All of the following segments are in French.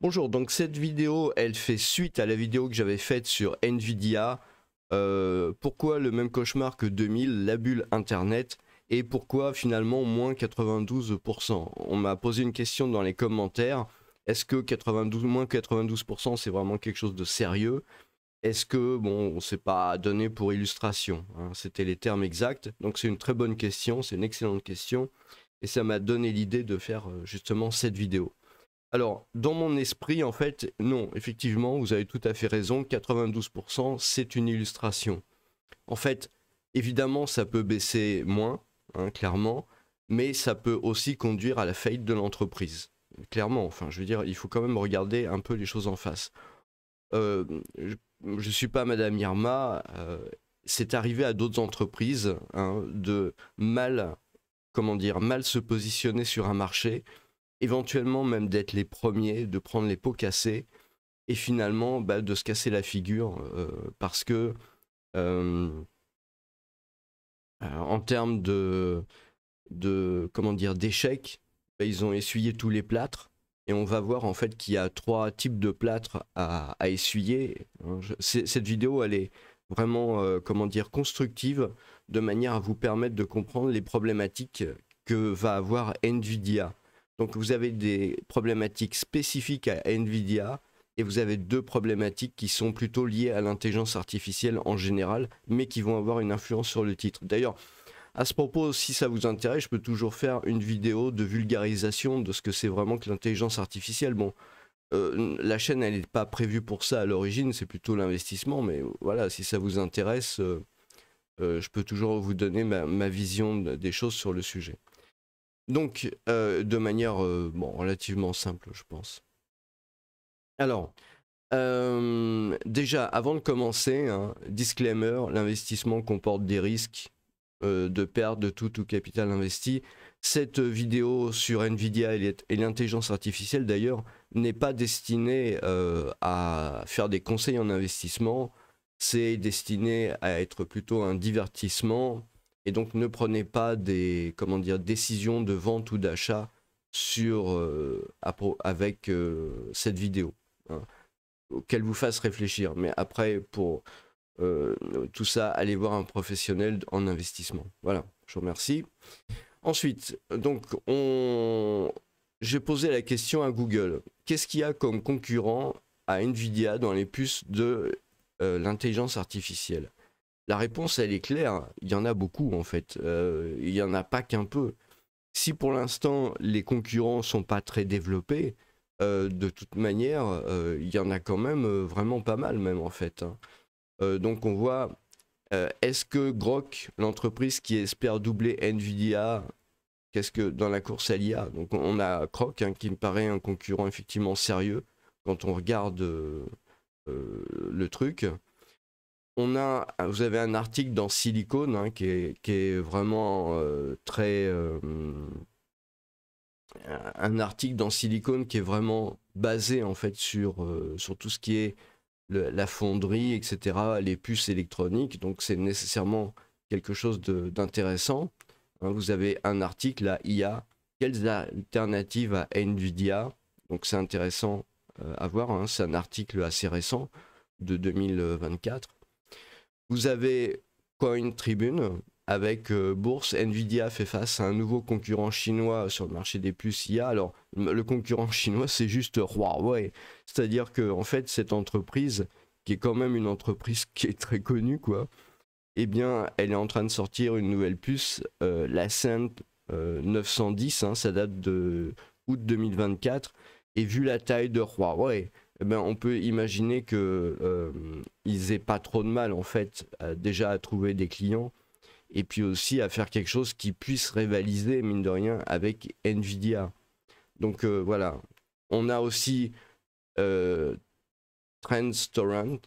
Bonjour, donc cette vidéo, elle fait suite à la vidéo que j'avais faite sur Nvidia. Pourquoi le même cauchemar que 2000, la bulle Internet, et pourquoi finalement moins 92%. On m'a posé une question dans les commentaires. Est-ce que moins 92% c'est vraiment quelque chose de sérieux? Est-ce que, bon, c'est pas donné pour illustration, hein, c'était les termes exacts. Donc c'est une très bonne question, c'est une excellente question. Et ça m'a donné l'idée de faire justement cette vidéo. Alors, dans mon esprit, en fait, non, effectivement, vous avez tout à fait raison, 92%, c'est une illustration. En fait, évidemment, ça peut baisser moins, hein, clairement, mais ça peut aussi conduire à la faillite de l'entreprise. Clairement, enfin, je veux dire, il faut quand même regarder un peu les choses en face. Euh, je ne suis pas Madame Irma, c'est arrivé à d'autres entreprises, hein, de mal, comment dire, mal se positionner sur un marché, éventuellement même d'être les premiers, de prendre les pots cassés et finalement de se casser la figure parce que en termes comment dire, d'échecs, ils ont essuyé tous les plâtres et on va voir en fait qu'il y a 3 types de plâtres à essuyer. Cette vidéo elle est vraiment comment dire, constructive, de manière à vous permettre de comprendre les problématiques que va avoir Nvidia. Donc vous avez des problématiques spécifiques à Nvidia et vous avez 2 problématiques qui sont plutôt liées à l'intelligence artificielle en général, mais qui vont avoir une influence sur le titre. D'ailleurs, à ce propos, si ça vous intéresse, je peux toujours faire une vidéo de vulgarisation de ce que c'est vraiment que l'intelligence artificielle. Bon, la chaîne, elle n'est pas prévue pour ça à l'origine, c'est plutôt l'investissement, mais voilà, si ça vous intéresse, je peux toujours vous donner ma vision des choses sur le sujet. Donc, de manière bon, relativement simple, je pense. Alors, déjà, avant de commencer, hein, disclaimer, l'investissement comporte des risques de perte de tout capital investi. Cette vidéo sur Nvidia et l'intelligence artificielle, d'ailleurs, n'est pas destinée à faire des conseils en investissement. C'est destiné à être plutôt un divertissement. Et donc, ne prenez pas des, comment dire, décisions de vente ou d'achat avec cette vidéo, hein, qu'elle vous fasse réfléchir. Mais après, pour tout ça, allez voir un professionnel en investissement. Voilà, je vous remercie. Ensuite, donc, j'ai posé la question à Google. Qu'est-ce qu'il y a comme concurrent à Nvidia dans les puces de l'intelligence artificielle? La réponse, elle est claire. Il y en a beaucoup, en fait. Il n'y en a pas qu'un peu. Si pour l'instant, les concurrents ne sont pas très développés, de toute manière, il y en a quand même vraiment pas mal, même, en fait, hein. Donc on voit, est-ce que Grok, l'entreprise qui espère doubler Nvidia, qu'est-ce que dans la course à l'IA? Donc on a Grok, hein, qui me paraît un concurrent effectivement sérieux quand on regarde le truc. Vous avez un article dans Silicon, hein, qui est vraiment un article dans Silicon qui est vraiment basé en fait sur tout ce qui est la fonderie, etc., les puces électroniques, donc c'est nécessairement quelque chose d'intéressant. Hein, vous avez un article à IA, quelles alternatives à Nvidia, donc c'est intéressant à voir, hein, c'est un article assez récent de 2024. Vous avez Coin Tribune avec bourse, Nvidia fait face à un nouveau concurrent chinois sur le marché des puces IA. Alors, le concurrent chinois, c'est juste Huawei. C'est-à-dire que, en fait, cette entreprise, qui est quand même une entreprise qui est très connue, quoi, eh bien, elle est en train de sortir une nouvelle puce, la Ascend 910, hein, ça date de août 2024. Et vu la taille de Huawei, eh ben, on peut imaginer que ils aient pas trop de mal, en fait, déjà à trouver des clients et puis aussi à faire quelque chose qui puisse rivaliser, mine de rien, avec Nvidia. Donc voilà. On a aussi Tenstorrent,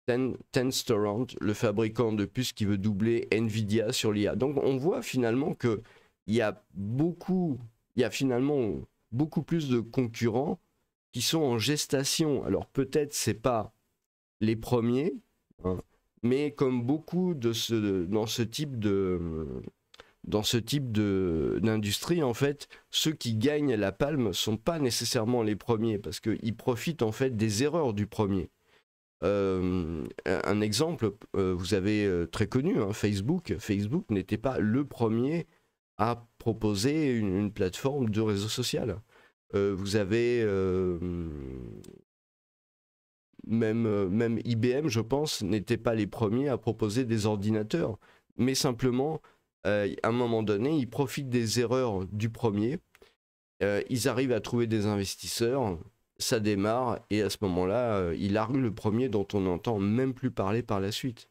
le fabricant de puces qui veut doubler Nvidia sur l'IA. Donc on voit finalement que il y a finalement beaucoup plus de concurrents qui sont en gestation. Alors peut-être c'est pas les premiers, hein, mais comme beaucoup dans ce type dans ce type d'industrie, en fait, ceux qui gagnent la palme sont pas nécessairement les premiers, parce qu'ils profitent en fait des erreurs du premier. Un exemple, vous avez très connu, hein, Facebook. Facebook n'était pas le premier à proposer une plateforme de réseau social. Vous avez même IBM, je pense, n'était pas les premiers à proposer des ordinateurs. Mais simplement, à un moment donné, ils profitent des erreurs du premier. Ils arrivent à trouver des investisseurs. Ça démarre. Et à ce moment-là, il arrive le premier dont on n'entend même plus parler par la suite.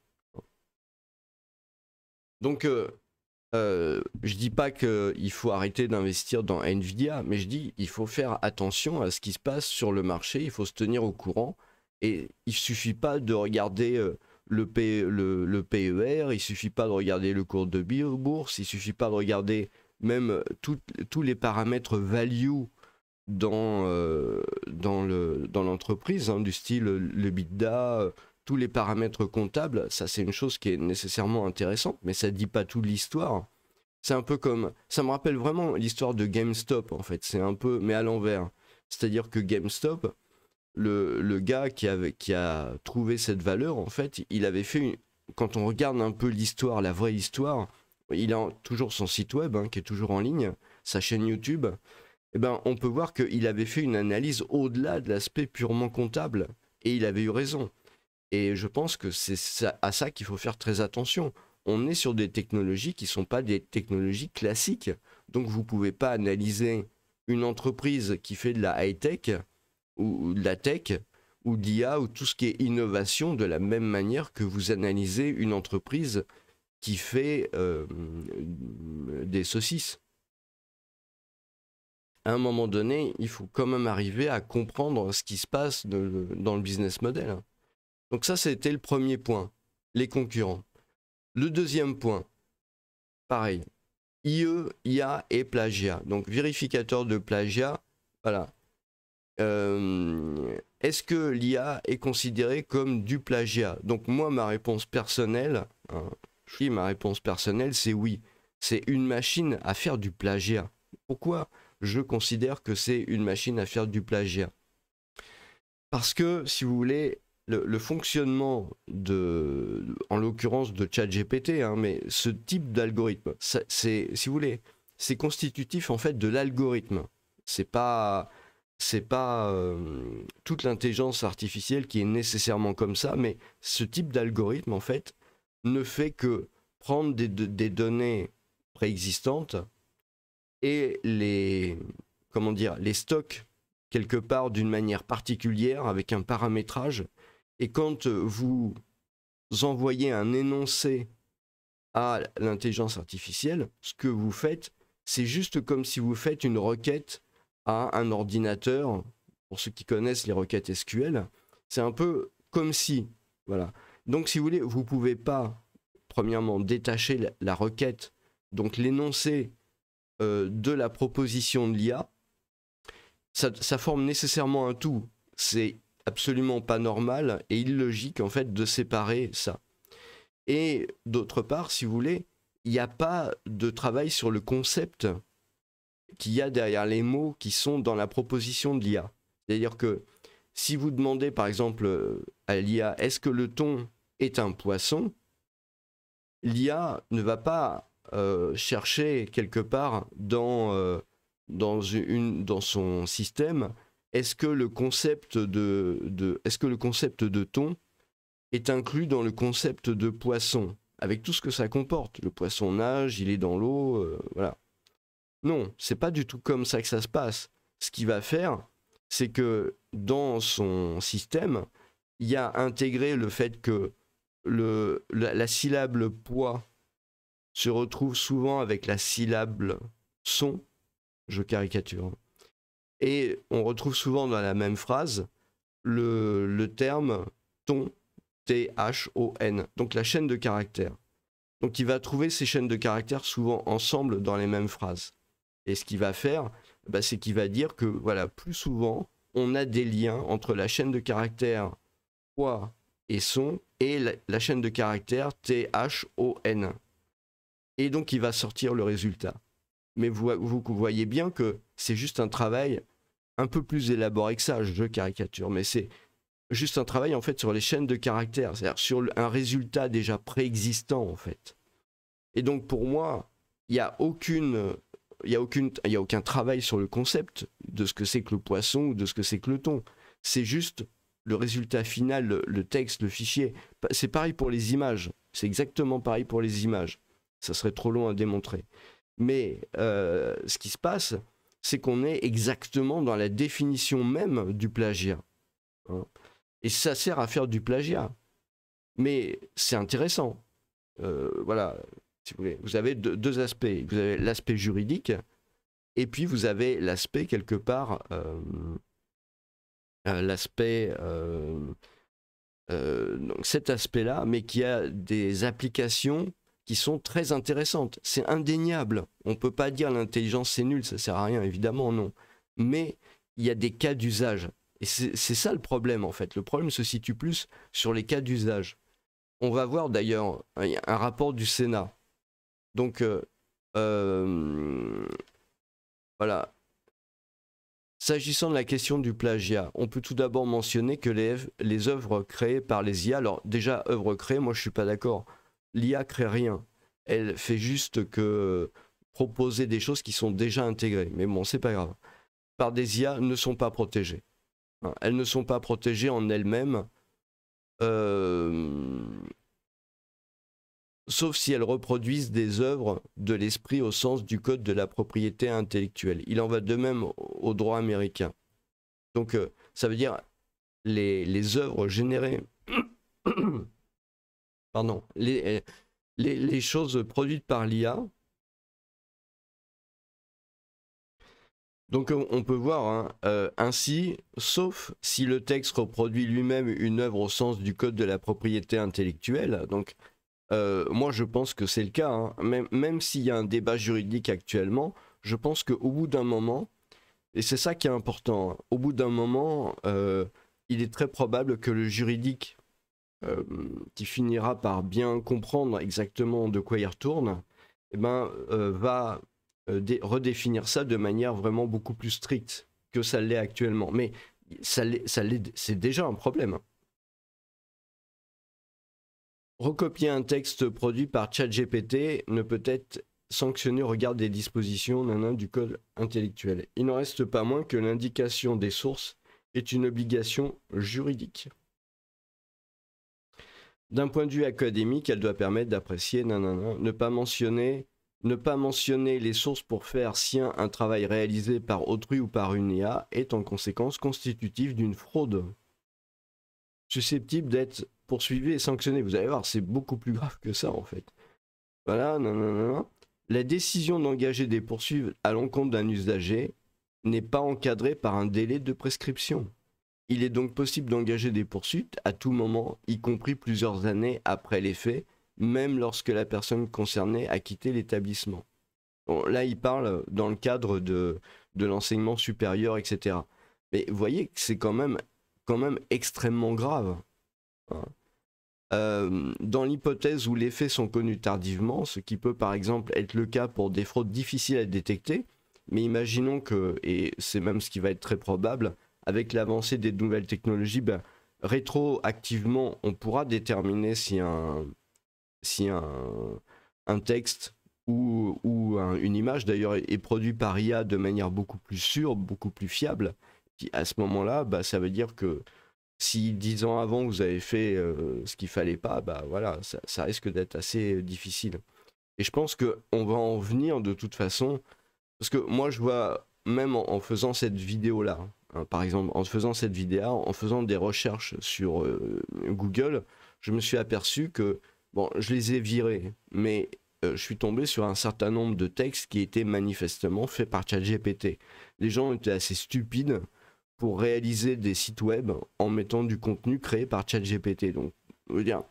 Donc, je dis pas qu'il faut arrêter d'investir dans Nvidia, mais je dis il faut faire attention à ce qui se passe sur le marché, il faut se tenir au courant, et il suffit pas de regarder le PER, il suffit pas de regarder le cours de bourse, il suffit pas de regarder même tous les paramètres value dans l'entreprise, hein, du style le EBITDA, tous les paramètres comptables. Ça c'est une chose qui est nécessairement intéressante, mais ça dit pas toute l'histoire. C'est un peu comme, ça me rappelle vraiment l'histoire de GameStop en fait, c'est un peu, mais à l'envers. C'est-à-dire que GameStop, le gars qui a trouvé cette valeur, en fait, il avait fait, quand on regarde un peu l'histoire, la vraie histoire, il a toujours son site web, hein, qui est toujours en ligne, sa chaîne YouTube, eh ben, on peut voir qu'il avait fait une analyse au-delà de l'aspect purement comptable, et il avait eu raison. Et je pense que c'est à ça qu'il faut faire très attention. On est sur des technologies qui ne sont pas des technologies classiques. Donc vous ne pouvez pas analyser une entreprise qui fait de la high-tech ou de la tech ou de l'IA ou tout ce qui est innovation de la même manière que vous analysez une entreprise qui fait des saucisses. À un moment donné, il faut quand même arriver à comprendre ce qui se passe dans le business model. Donc ça, c'était le premier point, les concurrents. Le deuxième point, pareil, IE, IA et plagiat. Donc vérificateur de plagiat, voilà. Est-ce que l'IA est considérée comme du plagiat? Donc moi, ma réponse personnelle, hein, ma réponse personnelle, c'est oui. C'est une machine à faire du plagiat. Pourquoi je considère que c'est une machine à faire du plagiat? Parce que, si vous voulez, le fonctionnement en l'occurrence de ChatGPT, hein, mais ce type d'algorithme, si vous voulez, c'est constitutif en fait de l'algorithme. C'est pas toute l'intelligence artificielle qui est nécessairement comme ça, mais ce type d'algorithme en fait ne fait que prendre des données préexistantes et les stocks quelque part d'une manière particulière avec un paramétrage. Et quand vous envoyez un énoncé à l'intelligence artificielle, ce que vous faites, c'est juste comme si vous faites une requête à un ordinateur. Pour ceux qui connaissent les requêtes SQL, c'est un peu comme si, voilà. Donc si vous voulez, vous ne pouvez pas, premièrement, détacher la requête, donc l'énoncé de la proposition de l'IA. Ça forme nécessairement un tout. C'est absolument pas normal et illogique en fait de séparer ça. Et d'autre part, si vous voulez, il n'y a pas de travail sur le concept qu'il y a derrière les mots qui sont dans la proposition de l'IA. C'est-à-dire que si vous demandez par exemple à l'IA est-ce que le thon est un poisson, l'IA ne va pas chercher quelque part dans son système est-ce que le concept de thon est inclus dans le concept de poisson, avec tout ce que ça comporte. Le poisson nage, il est dans l'eau, voilà. Non, c'est pas du tout comme ça que ça se passe. Ce qu'il va faire, c'est que dans son système, il y a intégré le fait que la syllabe poids se retrouve souvent avec la syllabe son, je caricature. Et on retrouve souvent dans la même phrase le terme ton, T-H-O-N, donc la chaîne de caractères. Donc il va trouver ces chaînes de caractères souvent ensemble dans les mêmes phrases. Et ce qu'il va faire, c'est qu'il va dire que voilà, plus souvent, on a des liens entre la chaîne de caractères poids et son et la chaîne de caractères T-H-O-N. et donc il va sortir le résultat. Mais vous voyez bien que c'est juste un travail un peu plus élaboré que ça, je caricature, mais c'est juste un travail en fait sur les chaînes de caractères, c'est-à-dire sur un résultat déjà préexistant en fait. Et donc pour moi, il n'y a aucun travail sur le concept de ce que c'est que le poisson ou de ce que c'est que le thon. C'est juste le résultat final, le texte, le fichier. C'est pareil pour les images. C'est exactement pareil pour les images. Ça serait trop long à démontrer. Mais ce qui se passe, c'est qu'on est exactement dans la définition même du plagiat. Hein. Et ça sert à faire du plagiat. Mais c'est intéressant. Voilà, si vous voulez. Vous avez deux aspects. Vous avez l'aspect juridique, et puis vous avez l'aspect, quelque part, donc cet aspect-là, mais qui a des applications qui sont très intéressantes. C'est indéniable. On ne peut pas dire l'intelligence c'est nul, ça sert à rien, évidemment non. Mais il y a des cas d'usage. Et c'est ça le problème en fait. Le problème se situe plus sur les cas d'usage. On va voir d'ailleurs un rapport du Sénat. Donc voilà. S'agissant de la question du plagiat, on peut tout d'abord mentionner que les œuvres créées par les IA, alors déjà œuvres créées, moi je suis pas d'accord. L'IA crée rien. Elle fait juste que proposer des choses qui sont déjà intégrées. Mais bon, c'est pas grave. Par des IA ne sont pas protégées. Hein, elles ne sont pas protégées en elles-mêmes. Sauf si elles reproduisent des œuvres de l'esprit au sens du code de la propriété intellectuelle. Il en va de même au droit américain. Donc ça veut dire les œuvres générées, pardon, les choses produites par l'IA. Donc on peut voir ainsi, sauf si le texte reproduit lui-même une œuvre au sens du code de la propriété intellectuelle, donc moi je pense que c'est le cas, hein. Même s'il y a un débat juridique actuellement, je pense qu'au bout d'un moment, et c'est ça qui est important, hein, au bout d'un moment, il est très probable que le juridique, qui finira par bien comprendre exactement de quoi il retourne, eh ben, va redéfinir ça de manière vraiment beaucoup plus stricte que ça l'est actuellement. Mais c'est déjà un problème. Recopier un texte produit par ChatGPT ne peut être sanctionné au regard des dispositions du code intellectuel. Il n'en reste pas moins que l'indication des sources est une obligation juridique. D'un point de vue académique, elle doit permettre d'apprécier ne pas mentionner les sources pour faire sien un travail réalisé par autrui ou par une IA est en conséquence constitutif d'une fraude susceptible d'être poursuivi et sanctionné. Vous allez voir, c'est beaucoup plus grave que ça en fait. Voilà, La décision d'engager des poursuites à l'encontre d'un usager n'est pas encadrée par un délai de prescription. Il est donc possible d'engager des poursuites à tout moment, y compris plusieurs années après les faits, même lorsque la personne concernée a quitté l'établissement. Bon, là, il parle dans le cadre de l'enseignement supérieur, etc. Mais vous voyez que c'est quand même extrêmement grave. Hein. Dans l'hypothèse où les faits sont connus tardivement, ce qui peut par exemple être le cas pour des fraudes difficiles à détecter, mais imaginons que, et c'est même ce qui va être très probable, avec l'avancée des nouvelles technologies, rétroactivement, on pourra déterminer si un texte ou une image d'ailleurs est produit par IA de manière beaucoup plus sûre, beaucoup plus fiable. À ce moment-là, ça veut dire que si 10 ans avant vous avez fait ce qu'il fallait pas, voilà, ça risque d'être assez difficile. Et je pense qu'on va en venir de toute façon, parce que moi je vois, même en faisant cette vidéo-là, hein, par exemple, en faisant cette vidéo, en faisant des recherches sur Google, je me suis aperçu que, bon, je les ai virés, mais je suis tombé sur un certain nombre de textes qui étaient manifestement faits par ChatGPT. Les gens étaient assez stupides pour réaliser des sites web en mettant du contenu créé par ChatGPT. Donc, je veux dire,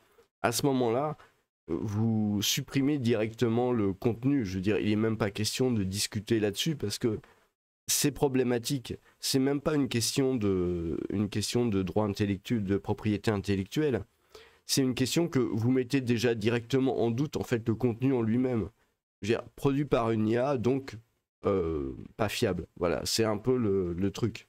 à ce moment-là, vous supprimez directement le contenu. Je veux dire, il n'est même pas question de discuter là-dessus parce que c'est problématique. C'est même pas une question de droit intellectuel, de propriété intellectuelle. C'est une question que vous mettez déjà directement en doute en fait le contenu en lui-même. je veux dire, produit par une IA, donc pas fiable. Voilà, c'est un peu le truc.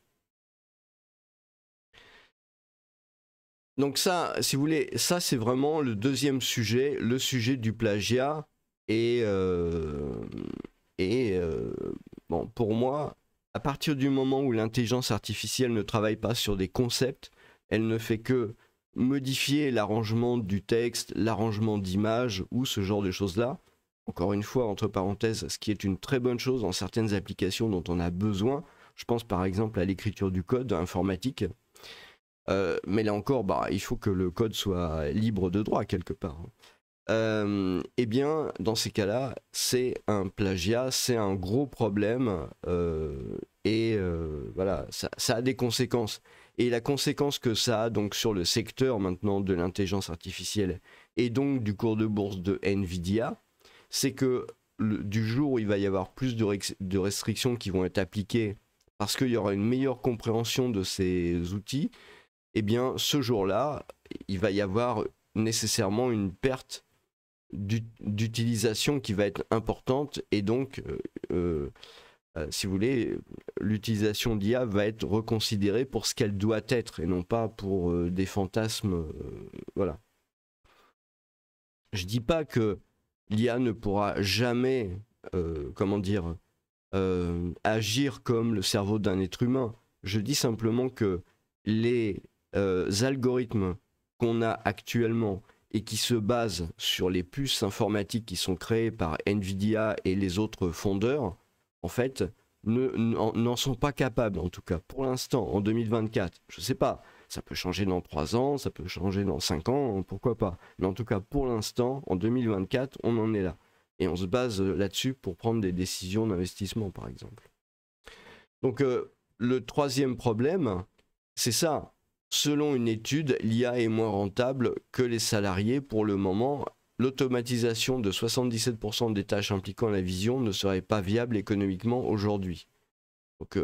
Donc ça, si vous voulez, ça c'est vraiment le deuxième sujet, le sujet du plagiat. Et, bon, pour moi, à partir du moment où l'intelligence artificielle ne travaille pas sur des concepts, elle ne fait que modifier l'arrangement du texte, l'arrangement d'images ou ce genre de choses-là. Encore une fois, entre parenthèses, ce qui est une très bonne chose dans certaines applications dont on a besoin. Je pense par exemple à l'écriture du code informatique. Mais là encore, bah, il faut que le code soit libre de droit quelque part. Eh bien, dans ces cas-là, c'est un plagiat, c'est un gros problème, voilà, ça a des conséquences. Et la conséquence que ça a donc sur le secteur maintenant de l'intelligence artificielle et donc du cours de bourse de Nvidia, c'est que du jour où il va y avoir plus de restrictions qui vont être appliquées parce qu'il y aura une meilleure compréhension de ces outils, eh bien, ce jour-là, il va y avoir nécessairement une perte d'utilisation qui va être importante et donc, si vous voulez, l'utilisation d'IA va être reconsidérée pour ce qu'elle doit être et non pas pour des fantasmes. Voilà. Je dis pas que l'IA ne pourra jamais, comment dire, agir comme le cerveau d'un être humain. Je dis simplement que les algorithmes qu'on a actuellement et qui se basent sur les puces informatiques qui sont créées par Nvidia et les autres fondeurs, en fait, n'en sont pas capables, en tout cas pour l'instant, en 2024. Je ne sais pas, ça peut changer dans 3 ans, ça peut changer dans 5 ans, pourquoi pas. Mais en tout cas, pour l'instant, en 2024, on en est là. Et on se base là-dessus pour prendre des décisions d'investissement, par exemple. Donc, le troisième problème, c'est ça. Selon une étude, l'IA est moins rentable que les salariés pour le moment. L'automatisation de 77% des tâches impliquant la vision ne serait pas viable économiquement aujourd'hui. Donc,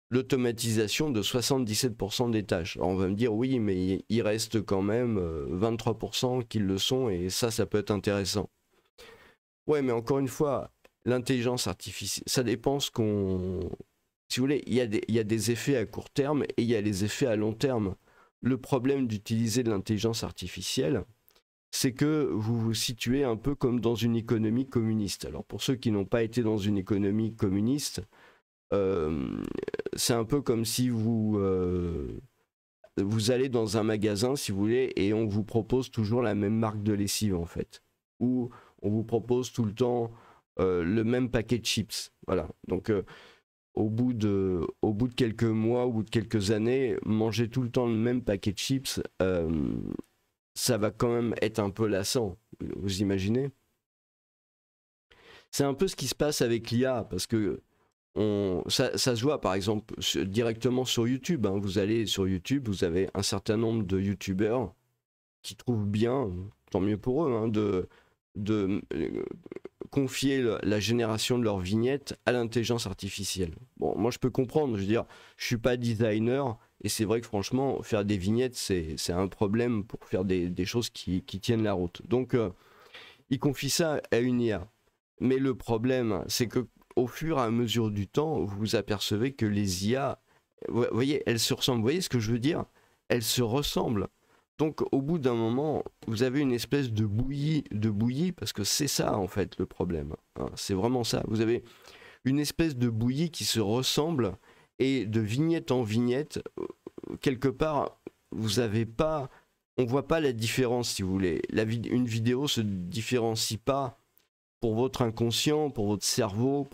l'automatisation de 77% des tâches. Alors on va me dire, oui, mais il reste quand même 23% qui le sont, et ça peut être intéressant. Ouais, mais encore une fois, l'intelligence artificielle, ça dépend ce qu'on... Si vous voulez, il y a des effets à court terme et il y a les effets à long terme. Le problème d'utiliser de l'intelligence artificielle, c'est que vous vous situez un peu comme dans une économie communiste. Alors pour ceux qui n'ont pas été dans une économie communiste, c'est un peu comme si vous allez dans un magasin, si vous voulez, et on vous propose toujours la même marque de lessive, en fait. Ou on vous propose tout le temps le même paquet de chips. Voilà. Donc au bout de quelques mois, au bout de quelques années, manger tout le temps le même paquet de chips, ça va quand même être un peu lassant. Vous imaginez? C'est un peu ce qui se passe avec l'IA, parce que ça se voit par exemple directement sur YouTube. Hein. Vous allez sur YouTube, vous avez un certain nombre de YouTubeurs qui trouvent bien, tant mieux pour eux, hein, de confier la génération de leurs vignettes à l'intelligence artificielle. Bon, moi je peux comprendre, je veux dire, je suis pas designer, et c'est vrai que franchement, faire des vignettes, c'est un problème pour faire des choses qui tiennent la route. Donc, ils confient ça à une IA. Mais le problème, c'est que au fur et à mesure du temps, vous vous apercevez que les IA, vous voyez, elles se ressemblent. Vous voyez ce que je veux dire? Elles se ressemblent. Donc au bout d'un moment, vous avez une espèce de bouillie, parce que c'est ça en fait le problème. Hein, c'est vraiment ça. Vous avez une espèce de bouillie qui se ressemble, et de vignette en vignette, quelque part, vous avez pas, on voit pas la différence, si vous voulez. Une vidéo se différencie pas pour votre inconscient, pour votre cerveau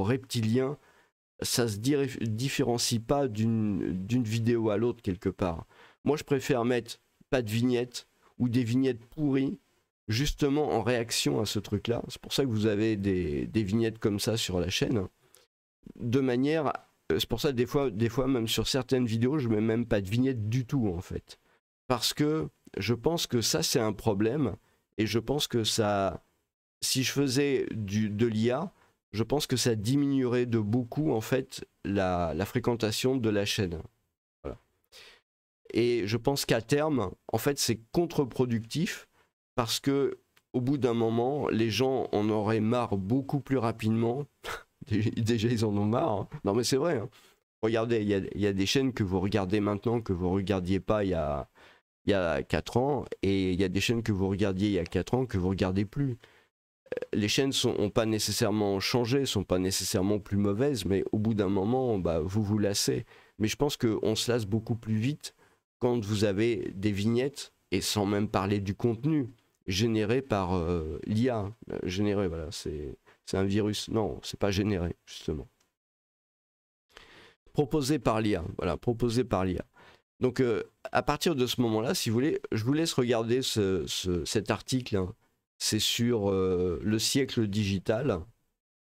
reptilien. Ça se différencie pas d'une vidéo à l'autre quelque part. Moi, je préfère mettre pas de vignettes ou des vignettes pourries, justement en réaction à ce truc-là. C'est pour ça que vous avez des vignettes comme ça sur la chaîne. De manière, c'est pour ça que des fois même sur certaines vidéos, je mets même pas de vignettes du tout en fait. Parce que je pense que ça c'est un problème, et je pense que ça, si je faisais de l'IA, je pense que ça diminuerait de beaucoup en fait la fréquentation de la chaîne. Voilà. Et je pense qu'à terme, en fait, c'est contre-productif, parce que au bout d'un moment, les gens en auraient marre beaucoup plus rapidement. Déjà, ils en ont marre. Hein. Non, mais c'est vrai. Hein. Regardez, il y a des chaînes que vous regardez maintenant que vous ne regardiez pas il y a 4 ans, et il y a des chaînes que vous regardiez il y a 4 ans que vous ne regardez plus. Les chaînes n'ont pas nécessairement changé, sont pas nécessairement plus mauvaises, mais au bout d'un moment, bah, vous vous lassez. Mais je pense qu'on se lasse beaucoup plus vite quand vous avez des vignettes, et sans même parler du contenu, généré par l'IA. Généré, voilà, c'est un virus. Non, c'est pas généré, justement. Proposé par l'IA, voilà, proposé par l'IA. Donc à partir de ce moment-là, si vous voulez, je vous laisse regarder cet article. Hein. C'est sur le siècle digital.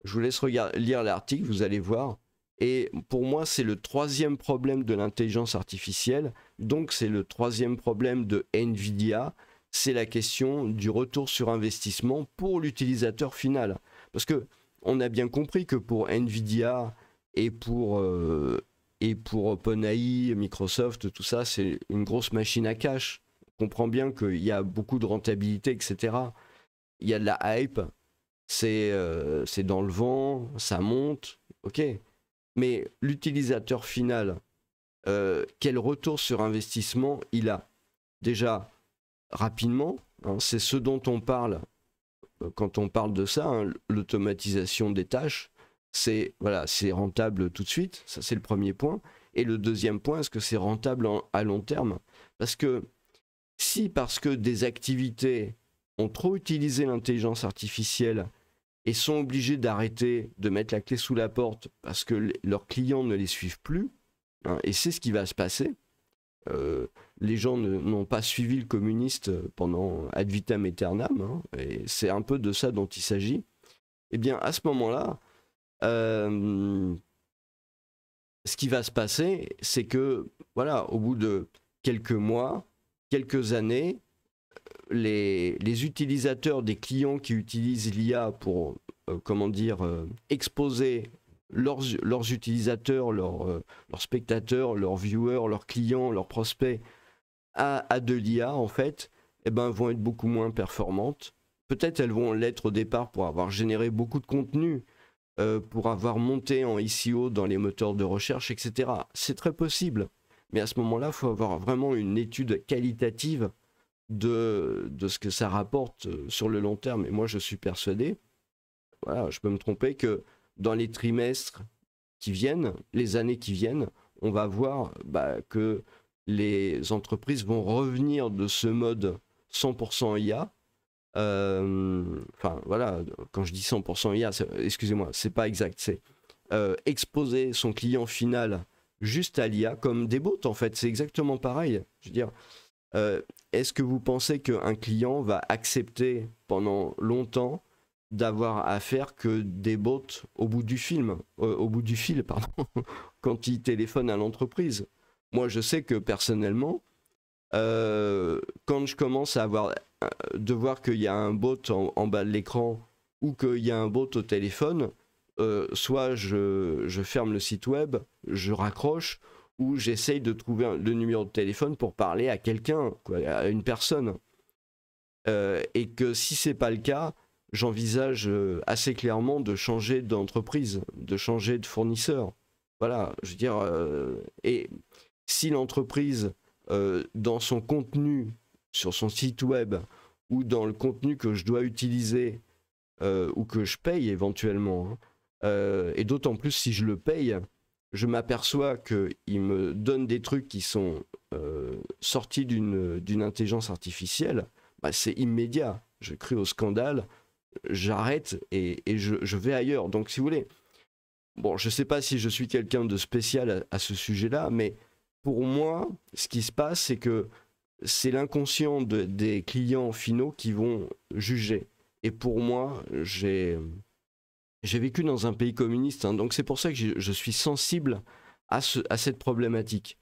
Je vous laisse lire l'article, vous allez voir. Et pour moi, c'est le 3e problème de l'intelligence artificielle. Donc c'est le 3e problème de NVIDIA. C'est la question du retour sur investissement pour l'utilisateur final. Parce que on a bien compris que pour NVIDIA et pour OpenAI, Microsoft, tout ça, c'est une grosse machine à cash. On comprend bien qu'il y a beaucoup de rentabilité, etc. Il y a de la hype, c'est dans le vent, ça monte, ok. Mais l'utilisateur final, quel retour sur investissement il a? Déjà, rapidement, hein, c'est ce dont on parle quand on parle de ça, hein, l'automatisation des tâches. C'est voilà, c'est rentable tout de suite, ça c'est le premier point. Et le deuxième point, est-ce que c'est rentable à long terme? Parce que parce que des activités ont trop utilisé l'intelligence artificielle et sont obligés d'arrêter, de mettre la clé sous la porte parce que leurs clients ne les suivent plus, hein, et c'est ce qui va se passer. Les gens n'ont pas suivi le communiste pendant ad vitam aeternam, hein, et c'est un peu de ça dont il s'agit. Et bien à ce moment-là, ce qui va se passer, c'est que voilà, au bout de quelques mois, quelques années, les utilisateurs, des clients qui utilisent l'IA pour exposer leurs utilisateurs, leurs spectateurs, leurs viewers, leurs clients, leurs prospects à de l'IA, en fait, eh ben, vont être beaucoup moins performantes. Peut-être elles vont l'être au départ pour avoir généré beaucoup de contenu, pour avoir monté en SEO dans les moteurs de recherche, etc. C'est très possible. Mais à ce moment-là, il faut avoir vraiment une étude qualitative de ce que ça rapporte sur le long terme. Et moi, je suis persuadé, voilà, je peux me tromper, que dans les trimestres qui viennent, les années qui viennent, on va voir que les entreprises vont revenir de ce mode 100% IA. Enfin, voilà, quand je dis 100% IA, excusez-moi, c'est pas exact, c'est exposer son client final juste à l'IA, comme des bots, en fait, c'est exactement pareil. Je veux dire, est-ce que vous pensez qu'un client va accepter pendant longtemps d'avoir à faire que des bots au bout du fil, pardon, quand il téléphone à l'entreprise? Moi, je sais que personnellement, quand je commence à de voir qu'il y a un bot en bas de l'écran ou qu'il y a un bot au téléphone, soit je ferme le site web, je raccroche, ou j'essaye de trouver le numéro de téléphone pour parler à quelqu'un, à une personne. Et que si c'est pas le cas, j'envisage assez clairement de changer d'entreprise, de changer de fournisseur. Voilà, je veux dire, et si l'entreprise, dans son contenu, sur son site web, ou dans le contenu que je dois utiliser, ou que je paye éventuellement, hein, et d'autant plus si je le paye, je m'aperçois qu'il me donne des trucs qui sont sortis d'une intelligence artificielle, c'est immédiat. Je crie au scandale, j'arrête et je vais ailleurs. Donc si vous voulez, bon, je ne sais pas si je suis quelqu'un de spécial à ce sujet-là, mais pour moi, ce qui se passe, c'est que c'est l'inconscient des clients finaux qui vont juger. Et pour moi, j'ai vécu dans un pays communiste, hein, donc c'est pour ça que je suis sensible à cette problématique.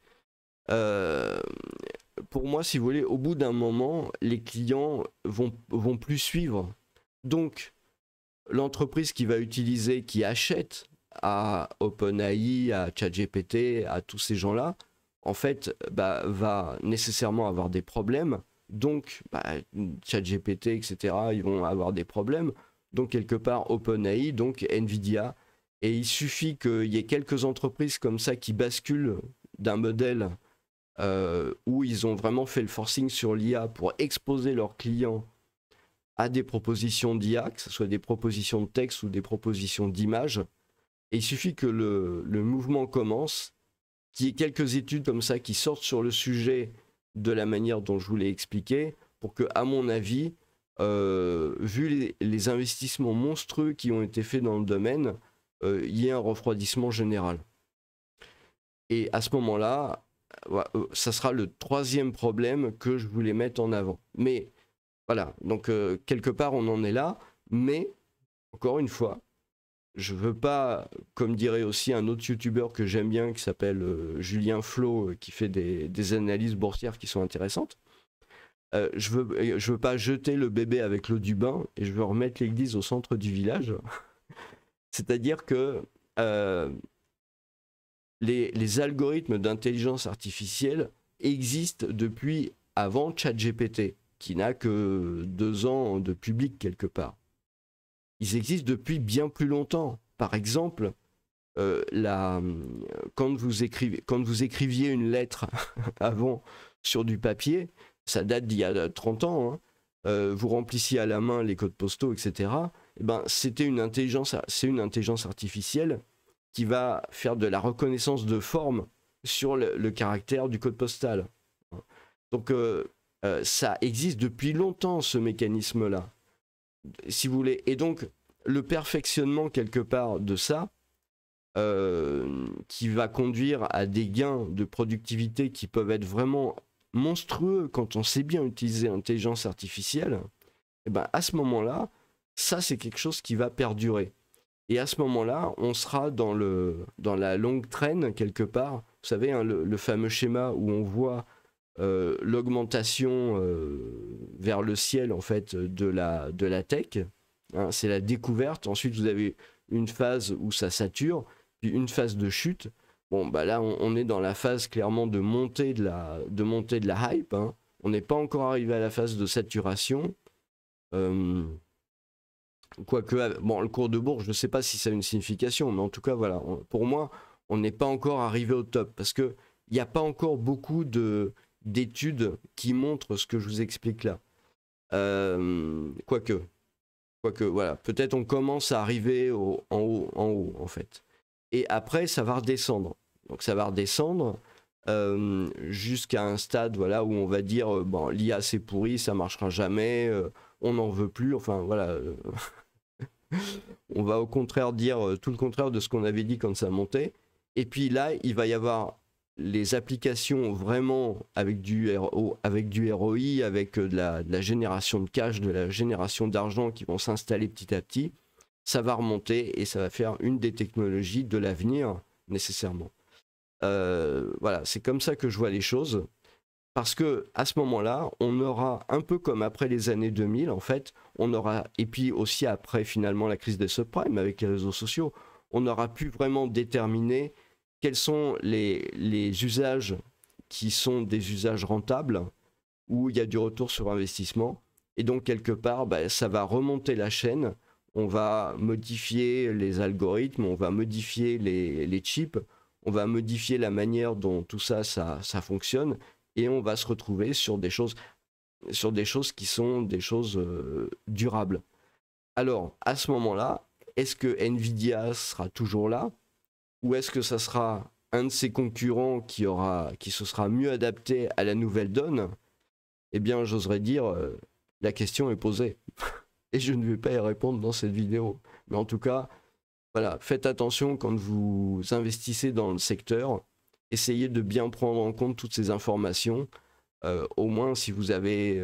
Pour moi, si vous voulez, au bout d'un moment, les clients vont plus suivre. Donc, l'entreprise qui va utiliser, qui achète à OpenAI, à ChatGPT, à tous ces gens-là, en fait, va nécessairement avoir des problèmes donc bah, ChatGPT, etc., ils vont avoir des problèmes. Donc quelque part OpenAI, donc Nvidia, et il suffit qu'il y ait quelques entreprises comme ça qui basculent d'un modèle où ils ont vraiment fait le forcing sur l'IA pour exposer leurs clients à des propositions d'IA, que ce soit des propositions de texte ou des propositions d'image. Et il suffit que le mouvement commence, qu'il y ait quelques études comme ça qui sortent sur le sujet de la manière dont je vous l'ai expliqué, pour que, à mon avis, vu les investissements monstrueux qui ont été faits dans le domaine, il y ait un refroidissement général. Et à ce moment-là, ça sera le troisième problème que je voulais mettre en avant. Mais voilà, donc quelque part on en est là, mais encore une fois, je veux pas, comme dirait aussi un autre youtubeur que j'aime bien qui s'appelle Julien Flo, qui fait des analyses boursières qui sont intéressantes. Je veux pas jeter le bébé avec l'eau du bain et je veux remettre l'église au centre du village. C'est-à-dire que les algorithmes d'intelligence artificielle existent depuis avant ChatGPT, qui n'a que 2 ans de public quelque part. Ils existent depuis bien plus longtemps. Par exemple, quand vous écriviez une lettre avant sur du papier, ça date d'il y a 30 ans, hein, vous remplissiez à la main les codes postaux, etc. Et ben, c'est une intelligence artificielle qui va faire de la reconnaissance de forme sur le caractère du code postal. Donc ça existe depuis longtemps, ce mécanisme-là, si vous voulez. Et donc le perfectionnement quelque part de ça, qui va conduire à des gains de productivité qui peuvent être vraiment monstrueux quand on sait bien utiliser l'intelligence artificielle, et ben à ce moment-là, ça c'est quelque chose qui va perdurer. Et à ce moment-là, on sera dans la longue traîne quelque part. Vous savez, hein, le fameux schéma où on voit l'augmentation vers le ciel en fait de la tech. Hein, c'est la découverte. Ensuite, vous avez une phase où ça sature, puis une phase de chute. Bon, bah là, on est dans la phase clairement de montée de la hype. Hein. On n'est pas encore arrivé à la phase de saturation. Quoique, bon, le cours de bourse, je ne sais pas si ça a une signification, mais en tout cas, voilà, pour moi, on n'est pas encore arrivé au top, parce qu'il n'y a pas encore beaucoup d'études qui montrent ce que je vous explique là. Quoique, voilà, peut-être on commence à arriver en haut, en fait. Et après, ça va redescendre. Donc ça va redescendre jusqu'à un stade, voilà, où on va dire, bon, l'IA c'est pourri, ça marchera jamais, on n'en veut plus, enfin, voilà... On va au contraire dire tout le contraire de ce qu'on avait dit quand ça montait. Et puis là, il va y avoir les applications vraiment avec du ROI, avec de la génération de cash, de la génération d'argent qui vont s'installer petit à petit. Ça va remonter et ça va faire une des technologies de l'avenir nécessairement. Voilà, c'est comme ça que je vois les choses. Parce que à ce moment-là, on aura, un peu comme après les années 2000, en fait, on aura, et puis aussi après finalement la crise des subprimes avec les réseaux sociaux, on aura pu vraiment déterminer quels sont les usages qui sont des usages rentables, où il y a du retour sur investissement. Et donc quelque part, bah, ça va remonter la chaîne, on va modifier les algorithmes, on va modifier les chips, on va modifier la manière dont tout ça fonctionne. Et on va se retrouver sur des choses qui sont des choses durables. Alors, à ce moment-là, est-ce que Nvidia sera toujours là? Ou est-ce que ça sera un de ses concurrents qui se sera mieux adapté à la nouvelle donne? Eh bien, j'oserais dire, la question est posée. Et je ne vais pas y répondre dans cette vidéo. Mais en tout cas, voilà, faites attention quand vous investissez dans le secteur. Essayez de bien prendre en compte toutes ces informations, au moins si vous avez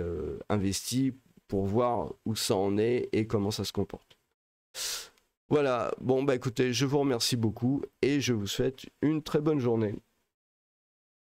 investi, pour voir où ça en est et comment ça se comporte. Voilà, bon bah écoutez, je vous remercie beaucoup et je vous souhaite une très bonne journée.